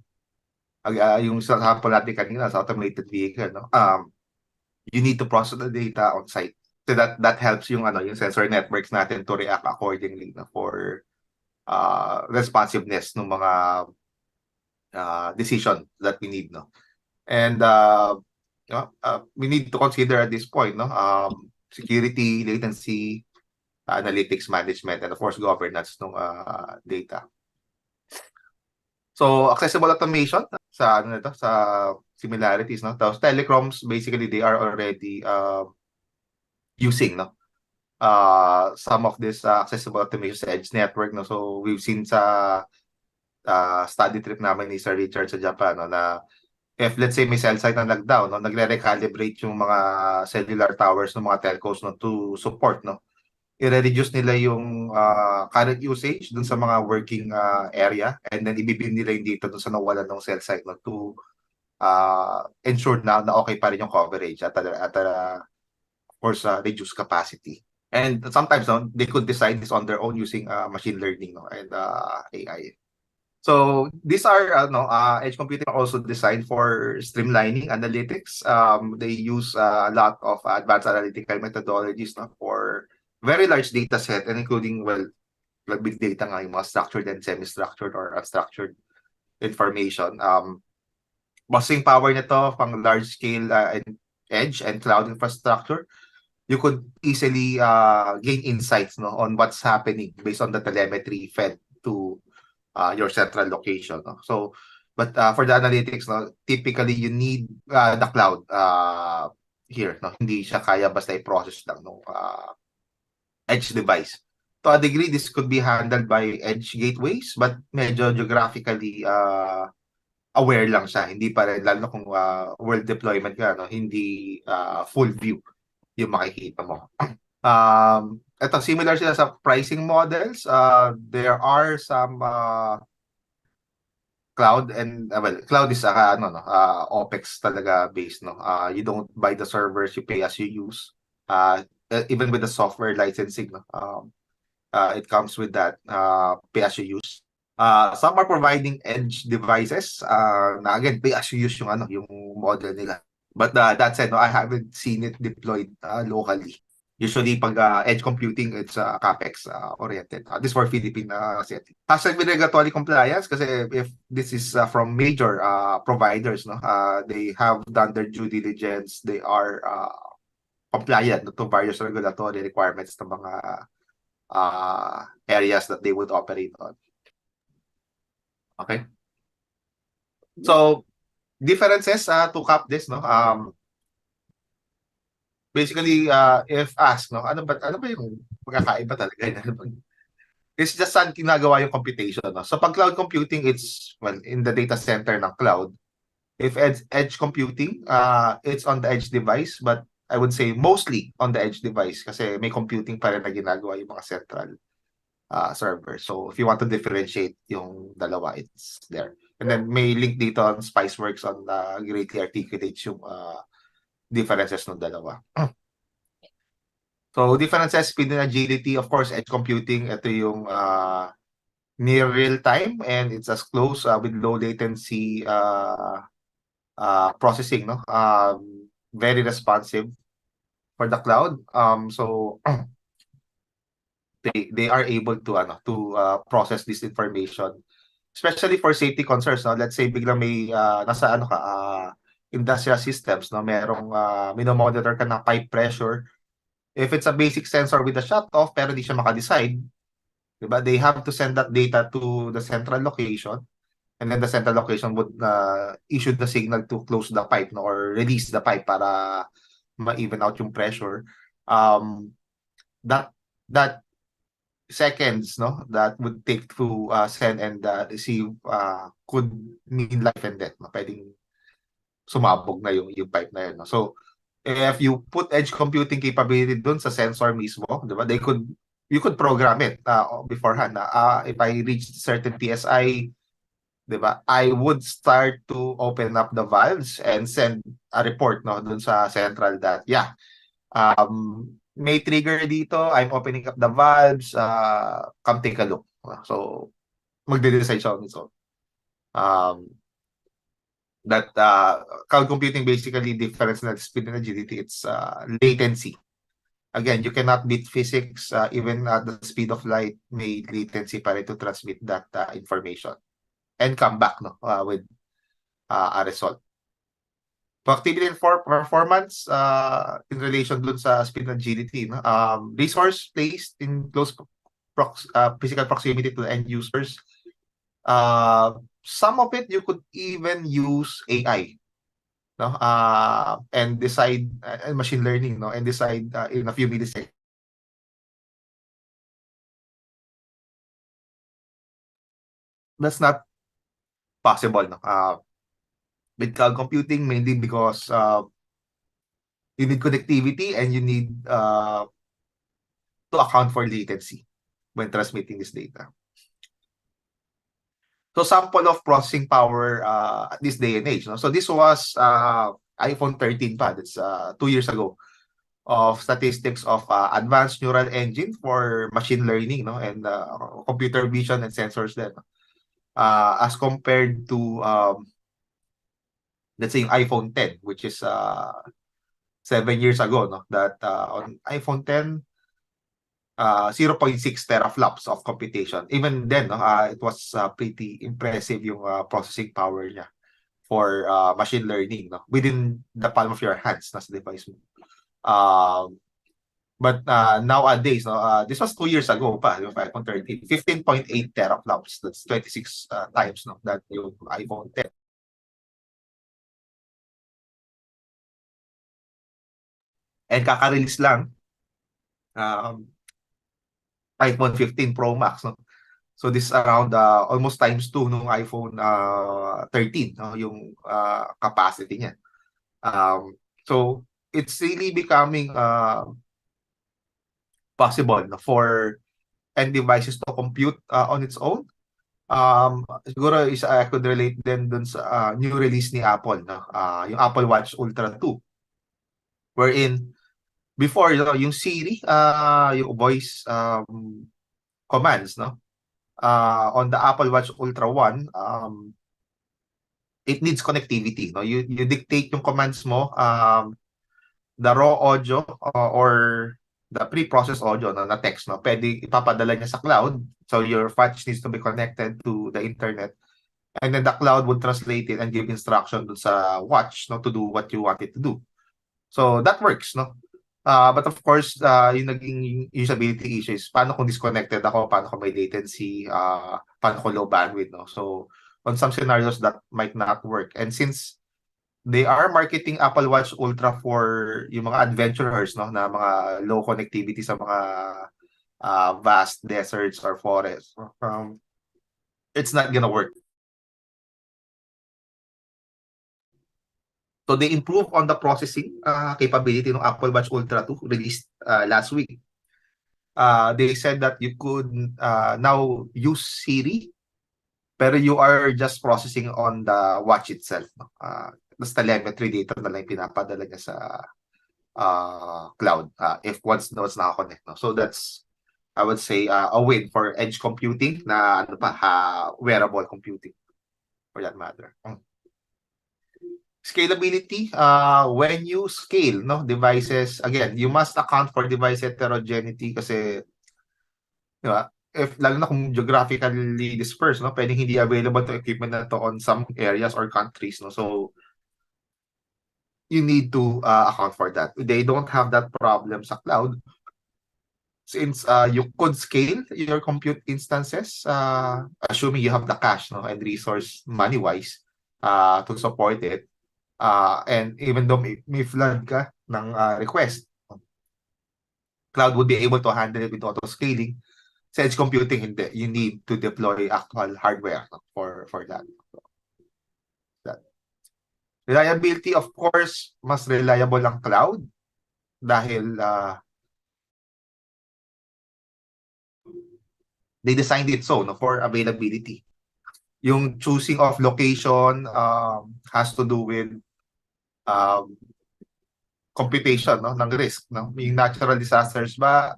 Yung sa sample natin kanina sa automated vehicle, no? You need to process the data on site. So that helps yung yung sensor networks natin to react accordingly, no, for responsiveness ng mga decision that we need, no. And we need to consider at this point, no, security, latency, analytics management, and of course governance ng data. So accessible automation sa sa similarities, no. Tapos telecoms, basically they are already using, no, some of this accessible automation sa edge network, no. So we've seen sa study trip namin ni Sir Richard sa Japan, no, na if let's say may cell site na nag-down, no, nagre-recalibrate yung mga cellular towers ng mga telcos, no, to support, no, i-reduce nila yung current usage dun sa mga working area, and then ibibin nila yung data dun sa nawalan ng cell site, no, to ensure na okay pa rin yung coverage at of course reduce capacity. And sometimes, no, they could decide this on their own using machine learning, no, and AI. So these are edge computing are also designed for streamlining analytics. They use a lot of advanced analytical methodologies, no, for very large data set, and including, well, big data nga, yung mga structured and semi-structured or unstructured information. Processing power nito pang large scale edge and cloud infrastructure, you could easily gain insights, no, on what's happening based on the telemetry fed to your central location, no? So, but for the analytics, no, typically you need the cloud here, no? Hindi siya kaya basta i-process lang no edge device. To a degree, this could be handled by edge gateways, but medyo geographically aware lang siya. Hindi pa rin, lalo kung world deployment ka, no? Hindi full view yung makikita mo. Ito, similar sila sa pricing models. There are some cloud, and well, cloud is OpEx talaga based, no. You don't buy the servers, you pay as you use. Even with the software licensing, no, it comes with that pay as you use. Some are providing edge devices na again pay as you use yung model nila. But that said, no, I haven't seen it deployed locally. Usually pag edge computing, it's CapEx oriented. This for Philippine setting. Hashtag with regulatory compliance kasi if this is from major providers, no, they have done their due diligence, they are compliant, no, to various regulatory requirements ng mga areas that they would operate on. Okay. So differences to cap this, no. Basically, if asked, no, ano ba yung pagkakaiba talaga? It's just saan ginagawa yung computation, no? So pag cloud computing, it's, well, in the data center ng cloud. If edge computing, it's on the edge device, but I would say mostly on the edge device kasi may computing pa rin na ginagawa yung mga central server. So if you want to differentiate yung dalawa, it's there. And then may link dito on Spiceworks on greatly articulates yung differences ng dalawa. So differences, speed and agility, of course, edge computing, ito yung near real time, and it's as close with low latency processing, no. Very responsive for the cloud. So they are able to process this information, especially for safety concerns, no. Let's say biglang may nasa industrial systems, no, merong minomonitor ka ng pipe pressure. If it's a basic sensor with a shut-off pero di siya maka-decide, diba? They have to send that data to the central location, and then the central location would issue the signal to close the pipe, no, or release the pipe para ma-even out yung pressure. That seconds, no, that would take to send and receive could mean life and death, no? Pwedeng sumabog na yung pipe na yun, no? So if you put edge computing capability dun sa sensor mismo, diba? You could program it beforehand. If I reach certain PSI, diba, I would start to open up the valves and send a report, no, dun sa central that may trigger dito, I'm opening up the valves, come take a look. So magde-decide siya on its own. that cloud computing basically difference na speed and agility, it's latency. Again, you cannot beat physics, even at the speed of light, may latency pa rin to transmit that information and come back with a result. Productivity and performance in relation dun sa speed and agility, no? Resource placed in close physical proximity to the end users. Some of it you could even use AI, no? And decide machine learning, no? And decide in a few milliseconds. That's not possible, no? With cloud computing, mainly because you need connectivity and you need to account for latency when transmitting this data. So sample of processing power at this day and age, no? So this was iPhone 13 pa, that's 2 years ago, of statistics of advanced neural engine for machine learning, no? And computer vision and sensors then, as compared to let's say yung iPhone 10, which is 7 years ago, no? That on iPhone 10, 0.6 teraflops of computation. Even then, no, it was pretty impressive yung processing power niya for machine learning, no? Within the palm of your hands, nasa device mo. But nowadays, no, this was 2 years ago pa, yung iPhone 13, 15.8 teraflops. That's 26 times, no, that yung iPhone 10. And kaka-release lang iPhone 15 Pro Max, no? So this around almost times 2 nung iPhone 13, no, yung capacity niya. So it's really becoming possible, no, for end devices to compute on its own. Siguro is I could relate din dun sa new release ni Apple, no, yung Apple Watch Ultra 2, wherein before, you know, yung Siri, yung voice commands, no, on the Apple Watch Ultra 1, it needs connectivity, no? You dictate yung commands mo, the raw audio or the pre-processed audio, no, na text, no, pwede ipapadala niya sa cloud. So your watch needs to be connected to the internet, and then the cloud would translate it and give instruction dun sa watch, no, to do what you want it to do. So that works, no? But of course, yung naging usability issue is paano kung disconnected ako, paano kung may latency, paano kung low bandwidth, no? So on some scenarios that might not work. And since they are marketing Apple Watch Ultra for yung mga adventurers, no, na mga low connectivity sa mga vast deserts or forests, it's not gonna work. So they improve on the processing capability ng Apple Watch Ultra 2 released last week. They said that you could now use Siri, pero you are just processing on the watch itself, no? Tapos telemetry data na lang pinapadala niya sa cloud if once nakakonect, no? So that's, I would say, a win for edge computing na ano pa, wearable computing for that matter. Scalability, when you scale, no, devices, again, you must account for device heterogeneity kasi, di ba, if lalo na kung geographically dispersed, no, pwedeng hindi available to equipment na to on some areas or countries, no. So you need to account for that. They don't have that problem sa cloud since you could scale your compute instances, assuming you have the cash, no, and resource money wise to support it. And even though may flood ka ng request, cloud would be able to handle it with auto-scaling. Sa edge computing, hindi. You need to deploy actual hardware for that. Reliability, of course, mas reliable ang cloud dahil they designed it so, no, for availability. Yung choosing of location has to do with computation, no, ng risk, no? Yung natural disasters ba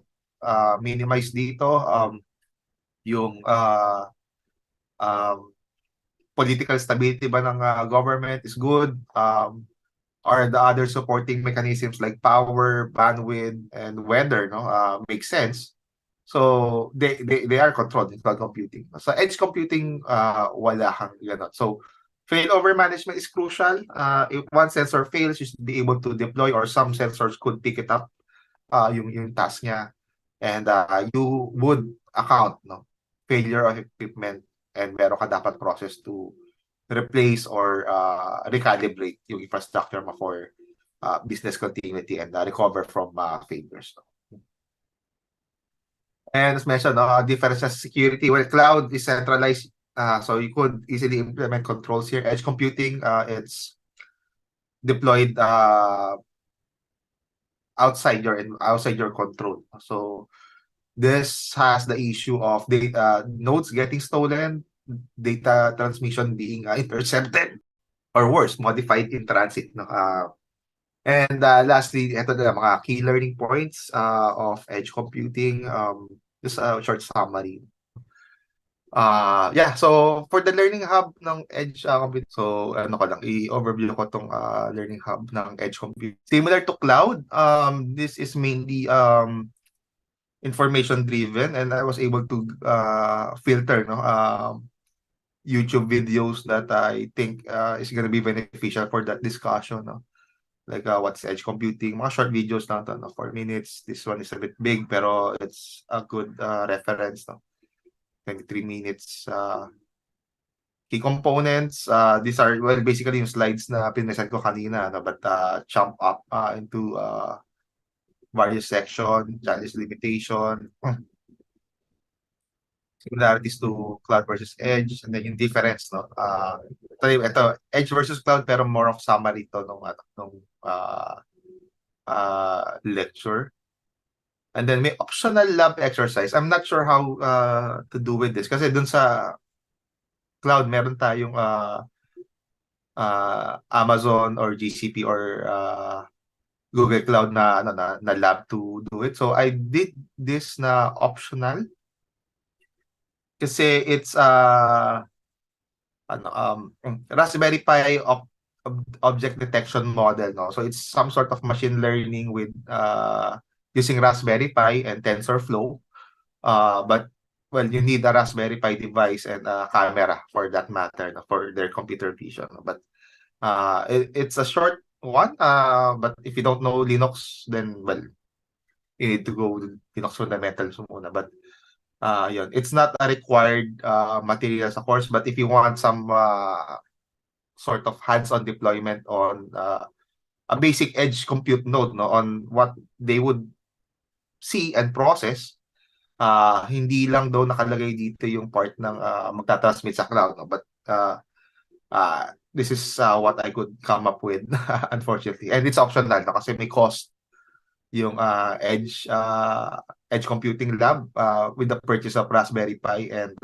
minimize dito, yung political stability ba ng government is good, are the other supporting mechanisms like power, bandwidth, and weather, no, make sense. So they are controlled in cloud computing. Sa edge computing, wala kang gano'n. So failover management is crucial. If one sensor fails, you should be able to deploy, or some sensors could pick it up, yung task niya, and you would account, no, failure of equipment, and meron ka dapat process to replace or recalibrate yung infrastructure mo for business continuity and recover from failures. And as mentioned, difference sa security. Well, cloud is centralized, so you could easily implement controls here. Edge computing, it's deployed outside your control. So this has the issue of data nodes getting stolen, data transmission being intercepted, or worse, modified in transit. No? And lastly, ito na mga key learning points of edge computing. Just a short summary. Yeah, so for the learning hub ng edge computing, so ano ko lang, i-overview ko tong learning hub ng edge computing. Similar to cloud, this is mainly information driven, and I was able to filter, no, YouTube videos that I think is gonna be beneficial for that discussion, no? Like what's edge computing, mga short videos lang to, no? 4 minutes. This one is a bit big, pero it's a good reference, no? 23 minutes. Key components, these are, well, basically yung slides na pinresent ko kanina, no? But chunk up into various section, challenge limitation, similarities to cloud versus edge, and then yung difference, no? Ito, edge versus cloud, pero more of summary to nung lecture. And then may optional lab exercise. I'm not sure how to do with this, kasi dun sa cloud meron tayong Amazon or GCP or Google Cloud na na lab to do it. So I did this na optional kasi it's Raspberry Pi object detection model, no? So it's some sort of machine learning with using Raspberry Pi and TensorFlow. But well, you need a Raspberry Pi device and a camera for that matter, no, for their computer vision. But it's a short one. But if you don't know Linux, then well, you need to go with Linux fundamentals muna. But yun, it's not a required material sa course, but if you want some sort of hands-on deployment on a basic edge compute node, no, on what they would see and process, hindi lang daw nakalagay dito yung part ng magtatransmit sa cloud, no? But this is what I could come up with, unfortunately. And it's optional, no? Kasi may cost yung edge computing lab with the purchase of Raspberry Pi and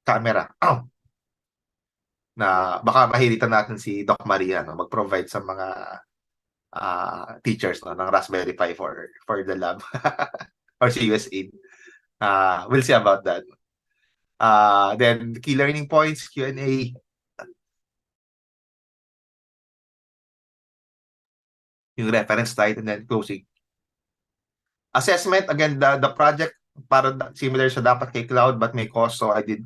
camera. Na baka mahilitan natin si Doc Maria, no, mag-provide sa mga teachers, no, ng Raspberry Pi for the lab or si USAID. We'll see about that. Then key learning points, Q&A. Yung reference slide, and then closing. Assessment, again, the project para similar siya dapat kay cloud but may cost, so I did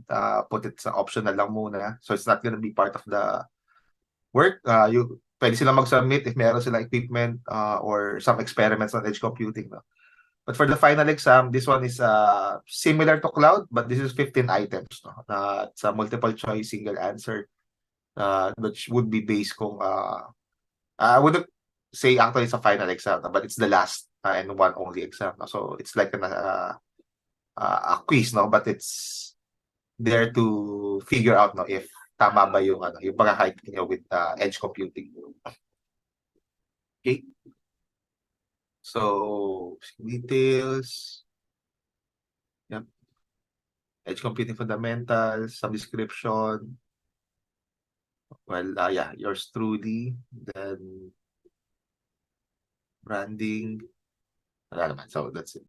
put it sa optional lang muna. So it's not gonna be part of the work. Pwede sila mag-submit if meron silang equipment or some experiments on edge computing, no? But for the final exam, this one is similar to cloud, but this is 15 items, no? It's a multiple choice single answer, which would be based kung I wouldn't say actually it's a final exam, but it's the last and one only exam, no? So it's like a quiz, no? But it's there to figure out, no, if tama ba yung yung pagkakait niyo with edge computing. Okay. So details. Yep. Edge computing fundamentals, some description. Well, yeah, yours truly. Then branding. Wala naman. So that's it.